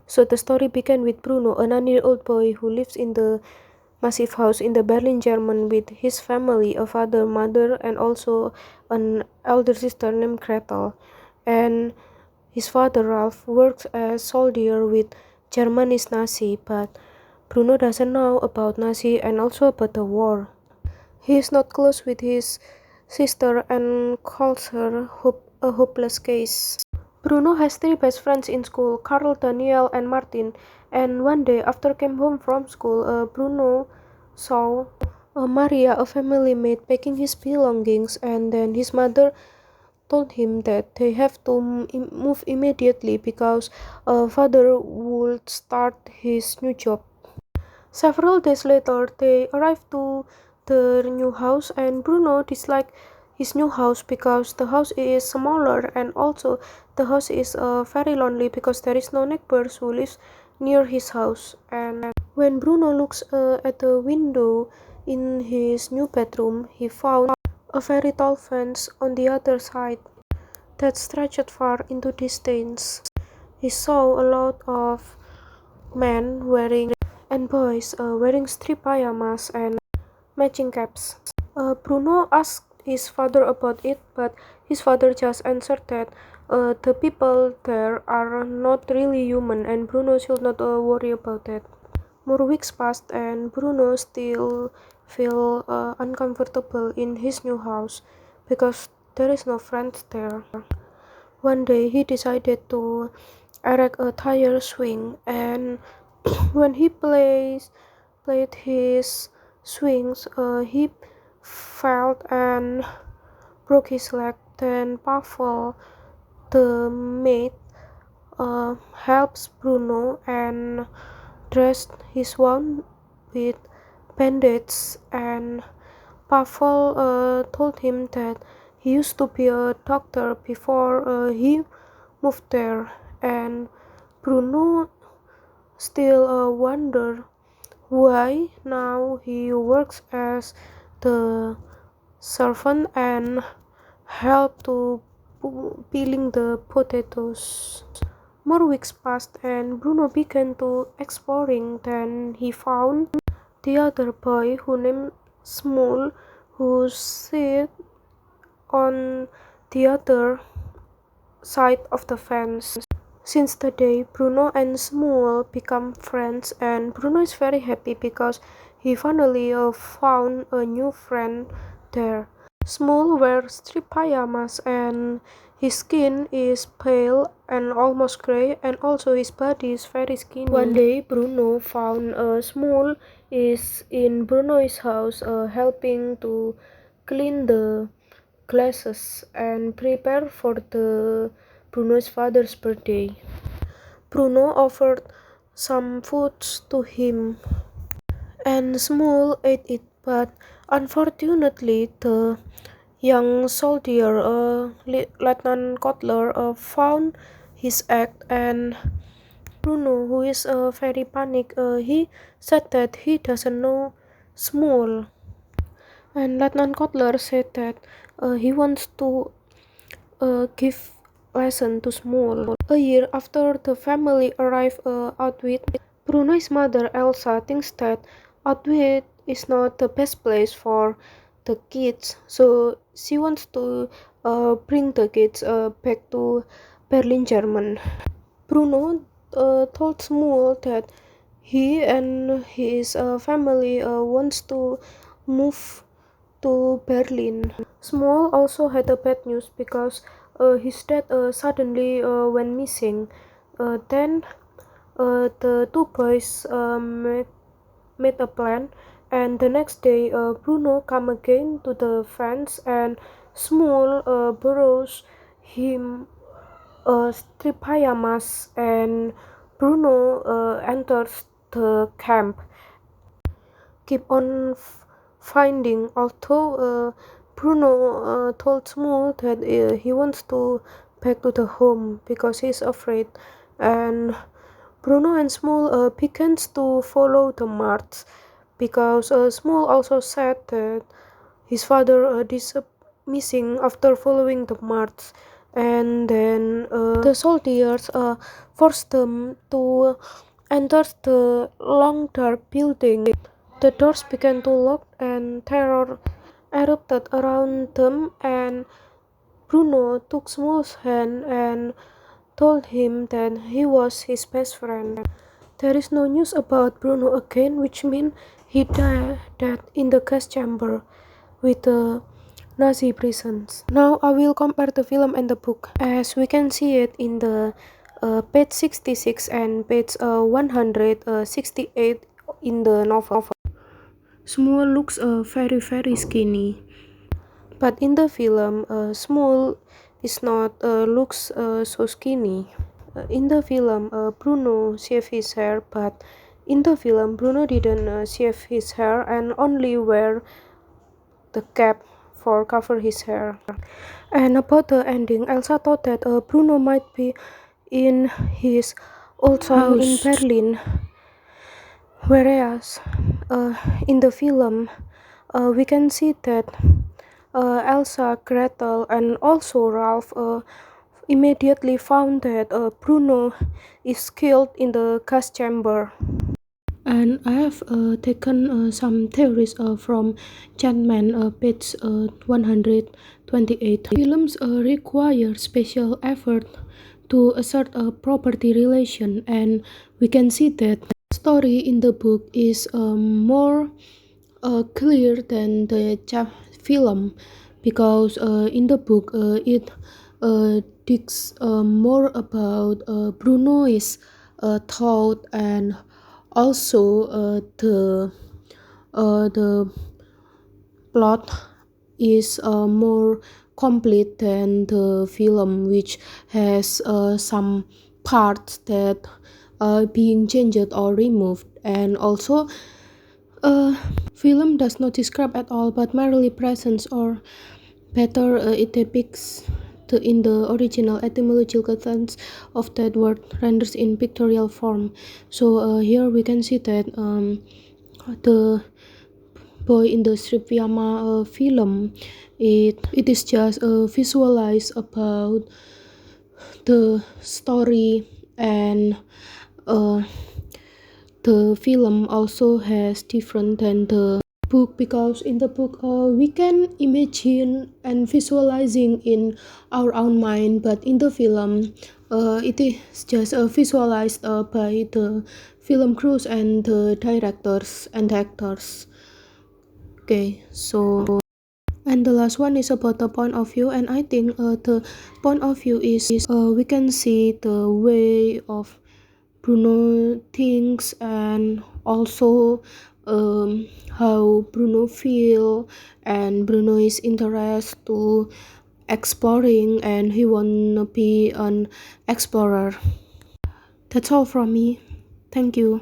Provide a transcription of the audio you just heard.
So the story began with Bruno, a 9-year-old boy who lives in the massive house in the Berlin, Germany with his family, a father, mother, and also an elder sister named Gretel. And his father, Ralph, works as soldier with Germany's Nazi, but Bruno doesn't know about Nazi and also about the war. He is not close with his sister and calls her a hopeless case. Bruno has three best friends in school, Carl, Daniel, and Martin. And one day, after came home from school, Bruno saw Maria, a family maid, packing his belongings, and then his mother told him that they have to move immediately because father would start his new job. Several days later, they arrived to their new house, and Bruno disliked his new house because the house is smaller, and also the house is very lonely because there is no neighbors who lives near his house. And when Bruno looks at the window in his new bedroom, he found a very tall fence on the other side that stretched far into distance. He saw a lot of men wearing and boys wearing striped pajamas and matching caps. Bruno asked his father about it, but his father just answered that the people there are not really human and Bruno should not worry about that. More weeks passed and Bruno still feel uncomfortable in his new house because there is no friends there. One day he decided to erect a tire swing, and when he played his swings, he fell and broke his leg. Then Pavel, the maid, helps Bruno and dressed his wound with bandages, and Pavel told him that he used to be a doctor before he moved there, and Bruno still wonder why now he works as the servant and help to peeling the potatoes. More weeks passed and Bruno began to exploring. Then he found the other boy who named Small, who sit on the other side of the fence. Since the day, Bruno and Smule become friends, and Bruno is very happy because he finally found a new friend there. Smule wears striped pajamas, and his skin is pale and almost gray, and also his body is very skinny. One day, Bruno found Smule is in Bruno's house, helping to clean the glasses and prepare for the Bruno's father's birthday. Bruno offered some foods to him, and Small ate it, but unfortunately, the young soldier, Lieutenant Kotler, found his act, and Bruno, who is very panic, he said that he doesn't know Small, and Lieutenant Kotler said that he wants to give lesson to Small. A year after the family arrived Auschwitz, Bruno's mother Elsa thinks that Auschwitz is not the best place for the kids, so she wants to bring the kids back to Berlin, Germany. Bruno told Small that he and his family wants to move to Berlin. Small also had a bad news because his dad suddenly went missing. Then the two boys made a plan, and the next day Bruno come again to the fence, and Small borrows him striped pajamas, and Bruno enters the camp. Keep on finding, although Bruno told Small that he wants to back to the home because he's afraid, and Bruno and Small begins to follow the march because Small also said that his father missing after following the march. and then the soldiers forced them to enter the long dark building. The doors began to lock and terror erupted around them, and Bruno took Small's hand and told him that he was his best friend. There is no news about Bruno again, which means he died in the gas chamber with the Nazi prisons. Now I will compare the film and the book, as we can see it in the page 66 and page 168 in the novel. Small looks very skinny, but in the film, Small is not looks so skinny. In the film, Bruno shaved his hair, but in the film, Bruno didn't shave his hair and only wear the cap for cover his hair. And about the ending, Elsa thought that Bruno might be in his old house in Berlin, whereas uh, in the film, we can see that Elsa, Gretel, and also Ralph immediately found that Bruno is killed in the gas chamber. And I have taken some theories from Chapman, page 128. Films require special effort to assert a property relation, and we can see that the story in the book is more clear than the film, because in the book it digs more about Bruno's thought, and also the plot is more complete than the film, which has some parts that are being changed or removed. And also film does not describe at all but merely presents, or better, it depicts in the original etymological sense of that word, renders in pictorial form. So here we can see that the boy in the Sriviyama film, it is just visualized about the story, and uh, the film also has different than the book, because in the book we can imagine and visualizing in our own mind, but in the film it is just visualized by the film crews and the directors and actors. Okay, so and the last one is about the point of view, and I think the point of view is we can see the way of Bruno thinks, and also how Bruno feel, and Bruno is interest to exploring, and he wanna be an explorer. That's all from me. Thank you.